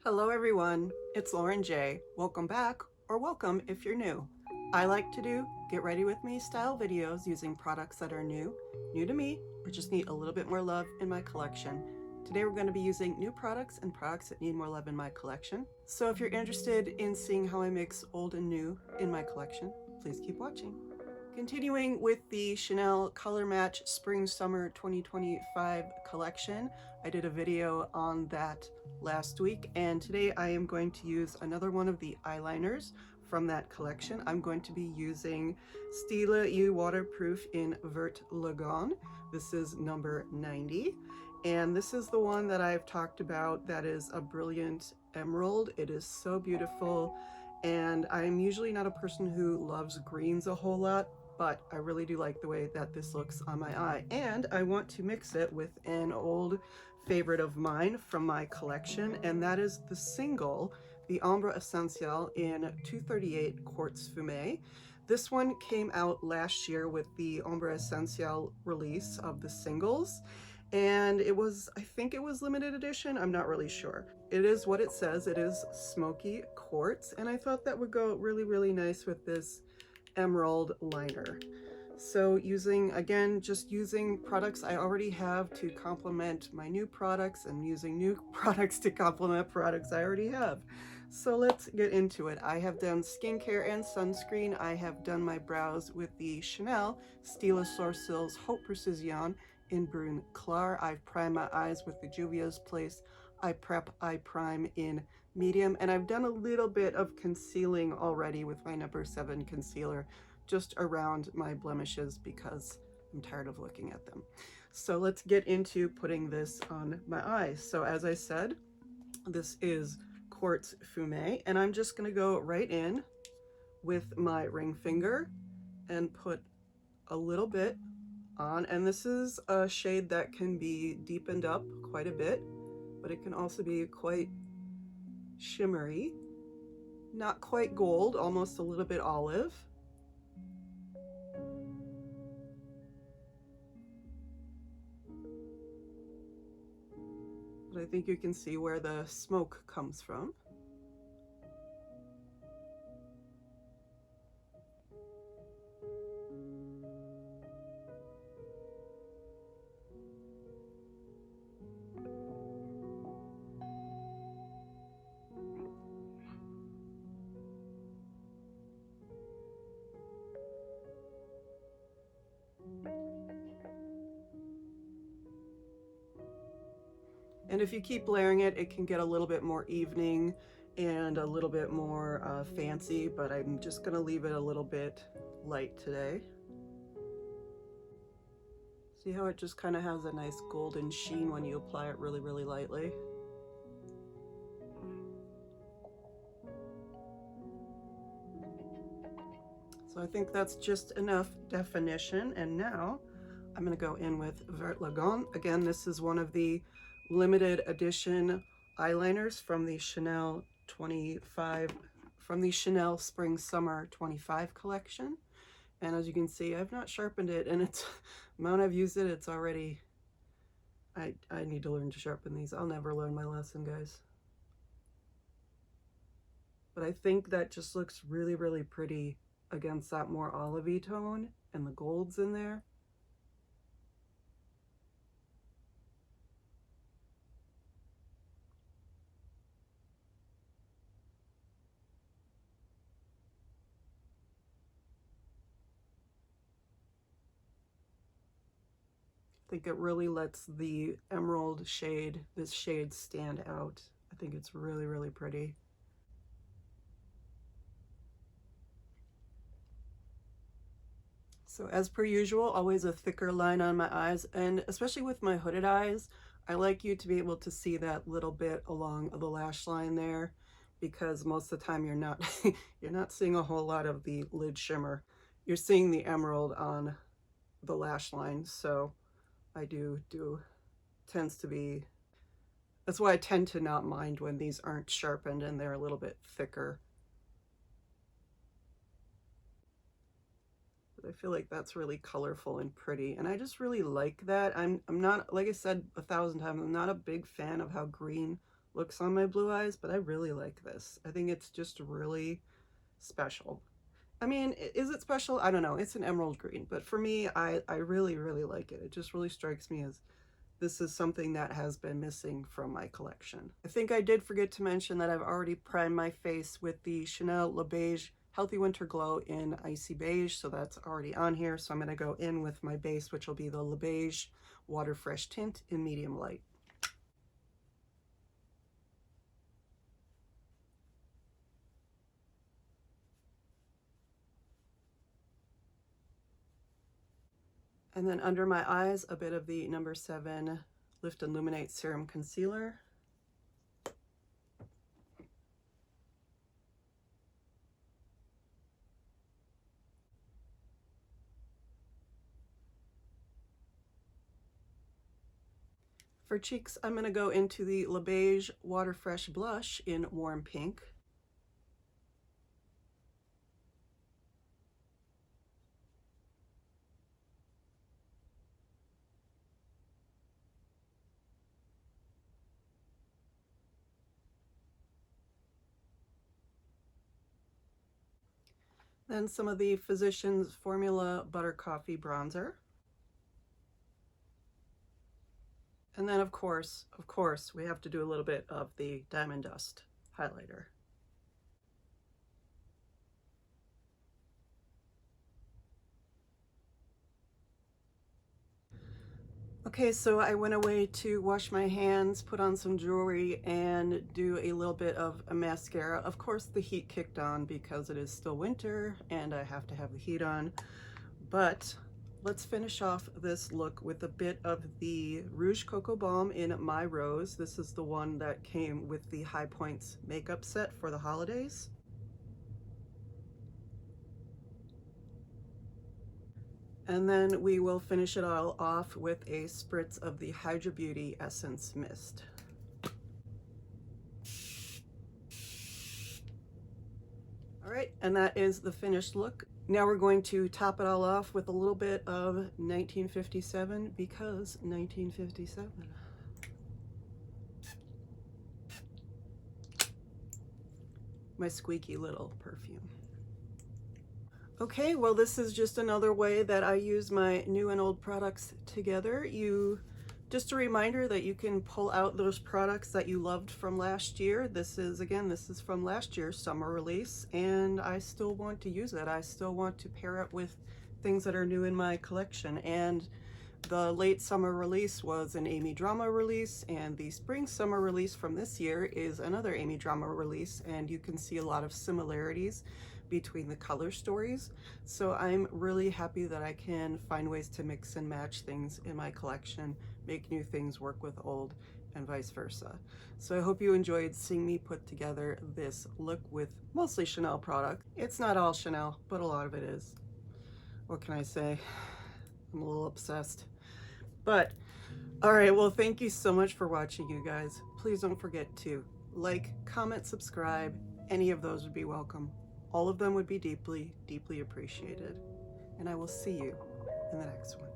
Hello everyone, it's Lauren J. Welcome back, or welcome if you're new. I like to do get ready with me style videos using products that are new to me, or just need a little bit more love in my collection. Today we're going to be using new products and products that need more love in my collection. So if you're interested in seeing how I mix old and new in my collection, please keep watching. Continuing with the Chanel Color Match Spring Summer 2025 collection, I did a video on that last week, and today I am going to use another one of the eyeliners from that collection. I'm going to be using Stylo Yeux Waterproof in Vert Lagon. This is number 90, and this is the one that I've talked about that is a brilliant emerald. It is so beautiful, and I'm usually not a person who loves greens a whole lot, but I really do like the way that this looks on my eye. And I want to mix it with an old favorite of mine from my collection, and that is the single, the Ombré Essentielle in 238 Quartz Fume. This one came out last year with the Ombré Essentielle release of the singles, and it was, I think it was limited edition, I'm not really sure. It is what it says, it is smoky quartz, and I thought that would go really nice with this emerald liner. So just using products I already have to complement my new products, and using new products to complement products I already have. So let's get into it. I have done skincare and sunscreen. I have done my brows with the Chanel Stylo Sourcils Haute Precision in Brun Clair. I've primed my eyes with the Juvia's Place Eye Prep Eye Prime in medium, and I've done a little bit of concealing already with my number 7 concealer just around my blemishes because I'm tired of looking at them. So let's get into putting this on my eyes. So as I said, this is Quartz Fume, and I'm just going to go right in with my ring finger and put a little bit on. And this is a shade that can be deepened up quite a bit, but it can also be quite shimmery, not quite gold, almost a little bit olive. But I think you can see where the smoke comes from. And if you keep layering it, it can get a little bit more evening and a little bit more fancy, but I'm just gonna leave it a little bit light today. See how it just kind of has a nice golden sheen when you apply it really lightly? So I think that's just enough definition, and now I'm going to go in with Vert Lagon. Again, this is one of the limited edition eyeliners from the Chanel Spring Summer 25 collection. And as you can see, I've not sharpened it, and it's the amount I've used it, it's already, I need to learn to sharpen these. I'll never learn my lesson, guys. But I think that just looks really pretty against that more olivey tone and the golds in there. I think it really lets the emerald shade, this shade, stand out. I think it's really pretty. So as per usual, always a thicker line on my eyes, and especially with my hooded eyes, I like you to be able to see that little bit along the lash line there, because most of the time you're not you're not seeing a whole lot of the lid shimmer. You're seeing the emerald on the lash line, so I tends to be, that's why I tend to not mind when these aren't sharpened and they're a little bit thicker. But I feel like that's really colorful and pretty, and I just really like that. I'm not, like I said 1,000 times, I'm not a big fan of how green looks on my blue eyes, but I really like this. I think it's just really special. I mean, is it special? I don't know. It's an emerald green, but for me, I really, really like it. It just really strikes me as this is something that has been missing from my collection. I think I did forget to mention that I've already primed my face with the Chanel Le Beige Healthy Winter Glow in Icy Beige, so that's already on here. So I'm going to go in with my base, which will be the Le Beige Water Fresh Tint in medium light. And then under my eyes, a bit of the number 7 Lift and Luminate Serum Concealer. For cheeks, I'm going to go into the Le Beige Water Fresh Blush in Warm Pink. Then some of the Physicians Formula Butter Coffee Bronzer. And then of course, we have to do a little bit of the Diamond Dust highlighter. Okay, so I went away to wash my hands, put on some jewelry, and do a little bit of a mascara. Of course, the heat kicked on because it is still winter and I have to have the heat on. But let's finish off this look with a bit of the Rouge Coco Balm in My Rose. This is the one that came with the High Points makeup set for the holidays. And then we will finish it all off with a spritz of the Hydra Beauty Essence Mist. All right, and that is the finished look. Now we're going to top it all off with a little bit of 1957 because 1957. My squeaky little perfume. Okay, well, this is just another way that I use my new and old products together. Just a reminder that you can pull out those products that you loved from last year. This is from last year's summer release, and I still want to use it. I still want to pair it with things that are new in my collection. And the late summer release was an Amy Drama release, and the spring summer release from this year is another Amy Drama release, and you can see a lot of similarities between the color stories. So I'm really happy that I can find ways to mix and match things in my collection, make new things work with old, and vice versa. So I hope you enjoyed seeing me put together this look with mostly Chanel product. It's not all Chanel, but a lot of it is. What can I say? I'm a little obsessed. But all right, well, thank you so much for watching, you guys. Please don't forget to like, comment, subscribe. Any of those would be welcome. All of them would be deeply, deeply appreciated. And I will see you in the next one.